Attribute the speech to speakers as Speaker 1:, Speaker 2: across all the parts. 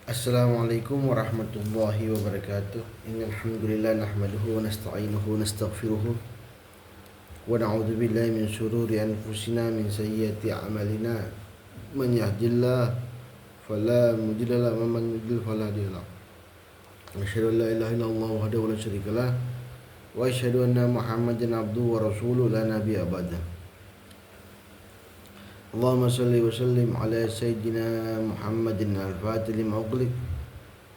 Speaker 1: Assalamualaikum warahmatullahi wabarakatuh. Innal hamdalillah nahmaduhu wa nasta'inuhu wa nastaghfiruh wa na'udzu billahi min shururi anfusina min sayyiati a'malina. Man yahdihillahu fala mudilla lahu wa man yudlil fala hadiya lahu. Asyhadu an la ilaha illallah wahdahu la syarika lah wa asyhadu anna Muhammadan abduhu wa rasuluhu la nabiyya ba'da. Allahumma salli wa sallim ala sayyidina Muhammadin al-fatih lima ughliq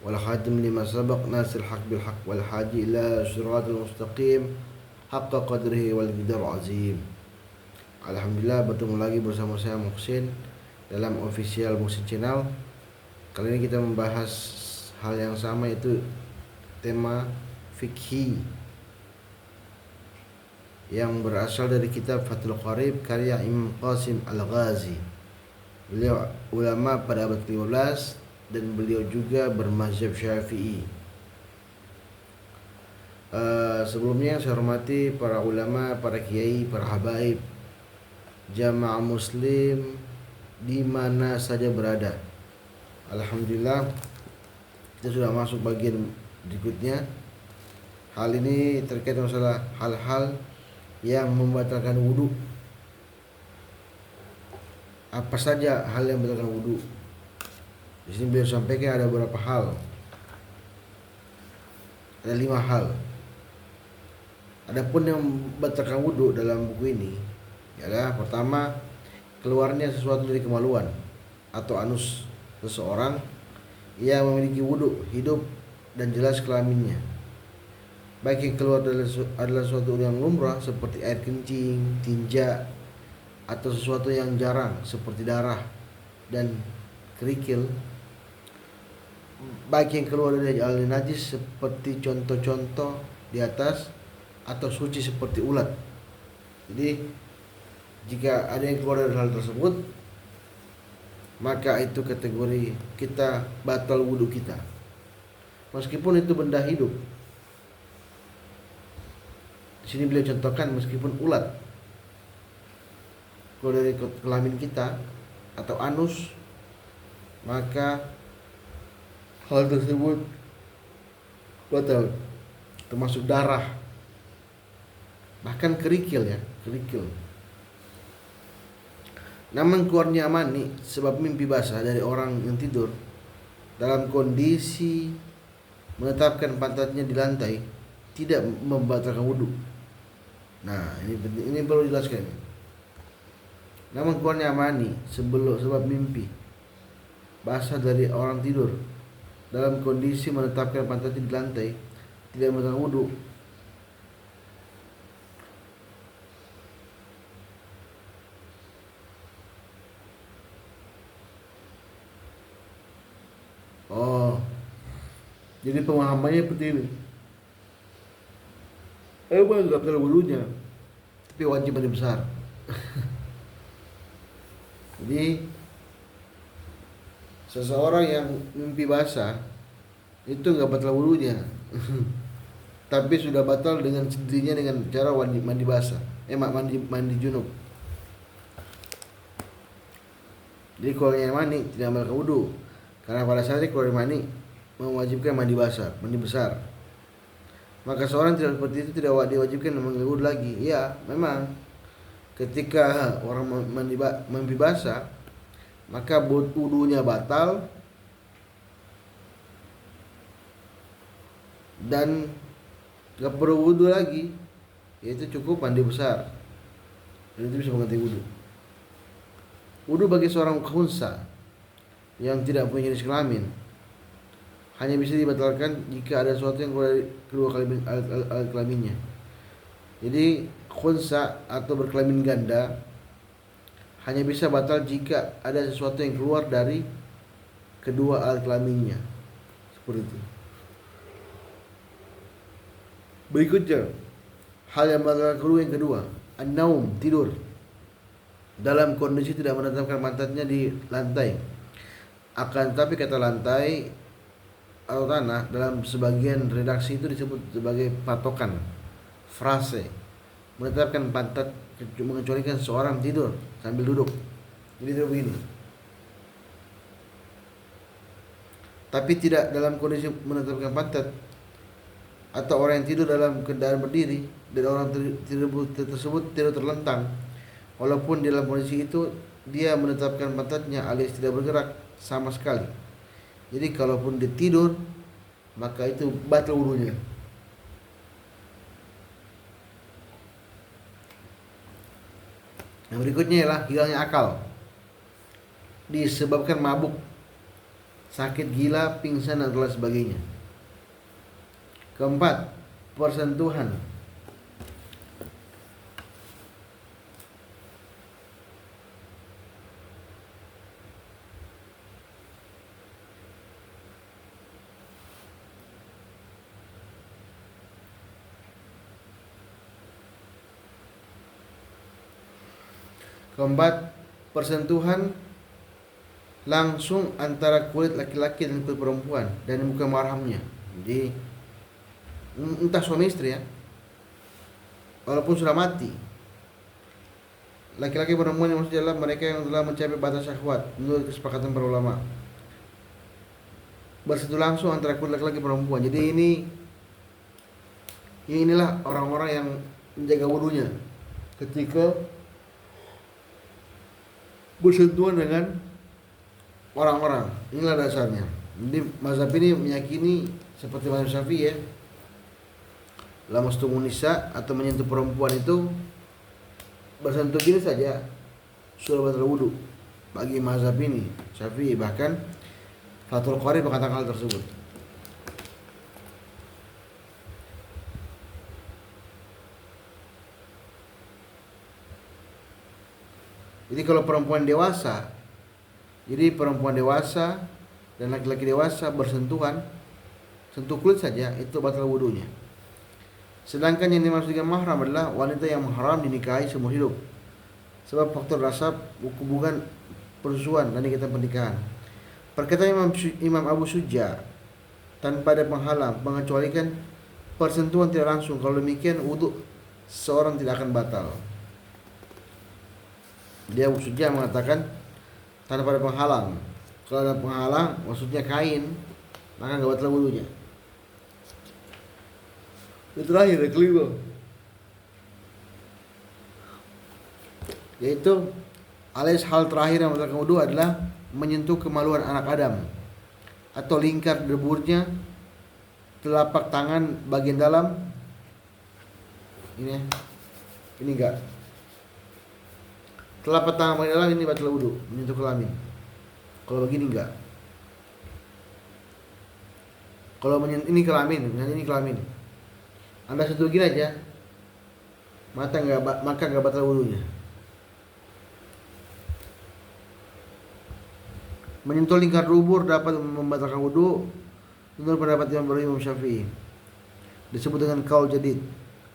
Speaker 1: wal khatim lima sabaq nasir haq bil haq wal hadi ila siratal mustaqim haqqa qadrihi wal qadar azim. Alhamdulillah, bertemu lagi bersama saya Muhsin dalam official Muhsin Channel. Kali ini kita membahas hal yang sama, yaitu tema fikih yang berasal dari kitab Fathul Qarib karya Imam Qasim Al-Ghazi. Beliau ulama pada abad ke-15 dan beliau juga bermazhab Syafi'i. Sebelumnya saya hormati para ulama, para kiai, para habaib, jamaah muslim di mana saja berada. Alhamdulillah, kita sudah masuk bagian berikutnya. Hal ini terkait masalah hal-hal yang membatalkan wudhu. Apa saja hal yang membatalkan wudhu? Di sini beliau sampaikan ada beberapa hal. Ada 5 hal. Adapun yang membatalkan wudhu dalam buku ini adalah pertama, keluarnya sesuatu dari kemaluan atau anus seseorang yang memiliki wudhu hidup dan jelas kelaminnya, baik yang keluar adalah suatu yang lumrah seperti air kencing, tinja, atau sesuatu yang jarang seperti darah dan kerikil, baik yang keluar dari jalan najis seperti contoh-contoh di atas, atau suci seperti ulat. Jadi jika ada yang keluar dari hal tersebut, maka itu kategori kita batal wudhu kita, meskipun itu benda hidup. Di sini beliau contohkan meskipun ulat keluar dari kelamin kita atau anus, maka hal tersebut batal, termasuk darah, bahkan kerikil. Namun keluarnya mani sebab mimpi basah dari orang yang tidur dalam kondisi menetapkan pantatnya di lantai tidak membatalkan wudhu. Nah, ini perlu dijelaskan. Namun keluarnya mani sebab mimpi basah dari orang tidur dalam kondisi menetapkan pantatnya di lantai tidak membatalkan wudhu. Jadi pemahamannya seperti ini. Emang gak perlu wudhunya, tapi wajib mandi besar. Jadi seseorang yang mimpi basah itu gak batal wudhunya, tapi sudah batal dengan sendirinya dengan cara mandi basah, mandi junub. Jadi keluarnya mani tidak membatalkan wudhu, karena pada saat keluar mani mewajibkan mandi basah, mandi besar. Maka seorang tidak seperti itu tidak diwajibkan mengambil wudhu lagi. Ya, memang ketika orang mimpi basah, maka wudhunya batal dan gak perlu wudhu lagi, yaitu cukup mandi besar, dan itu bisa mengganti wudhu. Wudhu bagi seorang khunsa yang tidak punya jenis kelamin hanya bisa dibatalkan jika ada sesuatu yang keluar dari kedua alat kelaminnya. Jadi khunsa atau berkelamin ganda hanya bisa batal jika ada sesuatu yang keluar dari kedua alat kelaminnya. Seperti itu. Berikutnya, hal yang batal wudhu yang kedua, an-naum, tidur dalam kondisi tidak menetapkan pantatnya di lantai. Akan tetapi kata lantai atau tanah dalam sebagian redaksi itu disebut sebagai patokan, frase menetapkan pantat, mengecualikan seorang tidur sambil duduk. Jadi begini, tapi tidak dalam kondisi menetapkan pantat, atau orang yang tidur dalam keadaan berdiri dan orang tersebut tidur terlentang, walaupun dalam kondisi itu dia menetapkan pantatnya alias tidak bergerak sama sekali. Jadi kalaupun dia tidur, maka itu batal wudunya. Yang berikutnya ialah hilangnya akal disebabkan mabuk, sakit gila, pingsan dan lain sebagainya. Keempat, persentuhan. Keempat, persentuhan langsung antara kulit laki-laki dan kulit perempuan dan bukan mahramnya. Jadi entah suami istri ya, walaupun sudah mati. Laki-laki perempuan yang maksudnya adalah mereka yang telah mencapai batas syahwat menurut kesepakatan para ulama. Bersentuh langsung antara kulit laki-laki perempuan. Jadi inilah orang-orang yang menjaga wudunya ketika bersentuhan dengan orang-orang. Inilah dasarnya. Jadi mazhab ini meyakini seperti mazhab Syafi'i ya, lamastumun nisa atau menyentuh perempuan itu bersentuh gini saja sudah batal wudu. Bagi mazhab ini Syafi'i, bahkan Fathul Qorib mengatakan hal tersebut. Jadi kalau perempuan dewasa, jadi perempuan dewasa dan laki-laki dewasa bersentuhan, sentuh kulit saja itu batal wudunya. Sedangkan yang dimaksud dengan mahram adalah wanita yang haram dinikahi seumur hidup, sebab faktor nasab, hubungan persusuan dan ikatan pernikahan. Perkataan Imam Abu Suja, tanpa ada penghalang, mengecualikan persentuhan tidak langsung. Kalau demikian wudu seorang tidak akan batal. Dia Abu Suja mengatakan tanpa ada penghalang. Kalau ada penghalang, maksudnya kain, maka nggak batal wudunya. Itu terakhir, yang kelima, yaitu alias hal terakhir yang membatalkan wudu adalah menyentuh kemaluan anak Adam atau lingkar deburnya, telapak tangan bagian dalam. Ini enggak. Telapak tangan bagian dalam ini batal wudu, menyentuh kelamin. Kalau begini enggak. Kalau ini kelamin, ini kelamin. Anda sentuh gini aja, maka enggak batal wudunya. Menyentuh lingkar dubur dapat membatalkan wudu menurut pendapat Imam Syafi'i. Disebut dengan qaul jadid.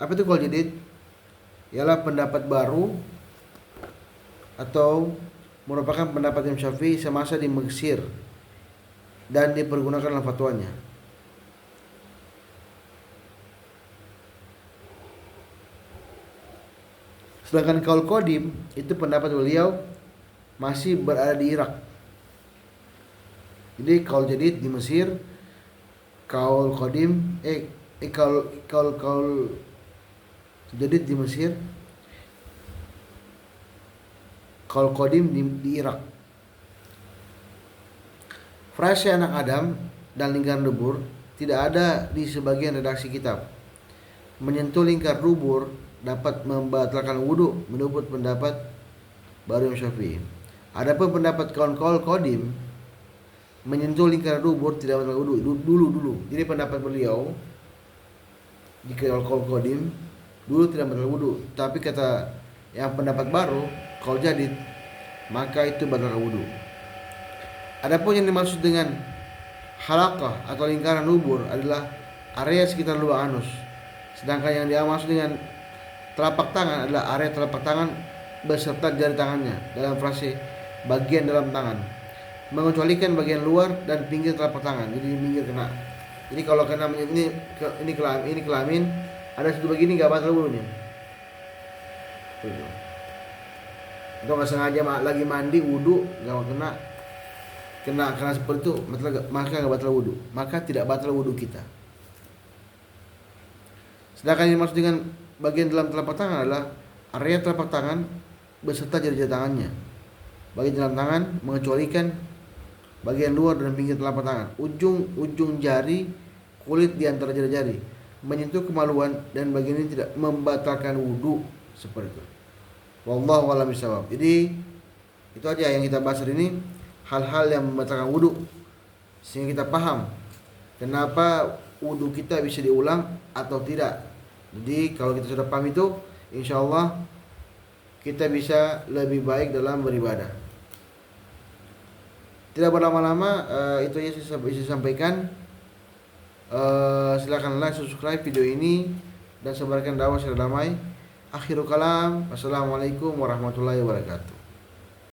Speaker 1: Apa itu qaul jadid? Ialah pendapat baru atau merupakan pendapat Imam Syafi'i semasa di Mesir dan dipergunakan dalam fatwanya. Sedangkan qaul qadim itu pendapat beliau masih berada di Irak. Jadi qaul jadid di Mesir, qaul qadim qaul jadid di Mesir, qaul qadim di Irak. Frase anak Adam dan lingkar dubur tidak ada di sebagian redaksi kitab. Menyentuh lingkar dubur dapat membatalkan wudu menurut pendapat baru Imam Syafi'i. Adapun pendapat qaul qadim, menyentuh lingkar dubur tidak batal wudu dulu. Jadi pendapat beliau jika qaul qadim dulu tidak batal wudu, tapi kata yang pendapat baru qaul jadid maka itu batal wudu. Adapun yang dimaksud dengan halaqah atau lingkaran dubur adalah area sekitar lubang anus. Sedangkan yang dimaksud dengan telapak tangan adalah area telapak tangan beserta jari tangannya dalam frase bagian dalam tangan, mengecualikan bagian luar dan pinggir telapak tangan. Jadi pinggir kena. Jadi kalau kena ini kelamin ada satu begini nggak batal wudunya. Atau nggak sengaja lagi mandi wudu nggak kena, karena seperti itu maka nggak batal wudu, maka tidak batal wudu kita. Sedangkan yang dimaksud dengan bagian dalam telapak tangan adalah area telapak tangan beserta jari-jari tangannya. Bagian dalam tangan mengecualikan bagian luar dan pinggir telapak tangan, ujung jari, kulit di antara jari-jari, menyentuh kemaluan, dan bagian ini tidak membatalkan wudu seperti itu. Wallahu a'lam bishawab. Jadi itu aja yang kita bahas hari ini, hal-hal yang membatalkan wudu, sehingga kita paham kenapa wudu kita bisa diulang atau tidak. Jadi kalau kita sudah paham itu, insya Allah kita bisa lebih baik dalam beribadah. Tidak berlama-lama, itu aja saya bisa sampaikan. Silakan like, subscribe video ini, dan sebarkan dakwah secara damai. Akhirul kalam, wassalamualaikum warahmatullahi wabarakatuh.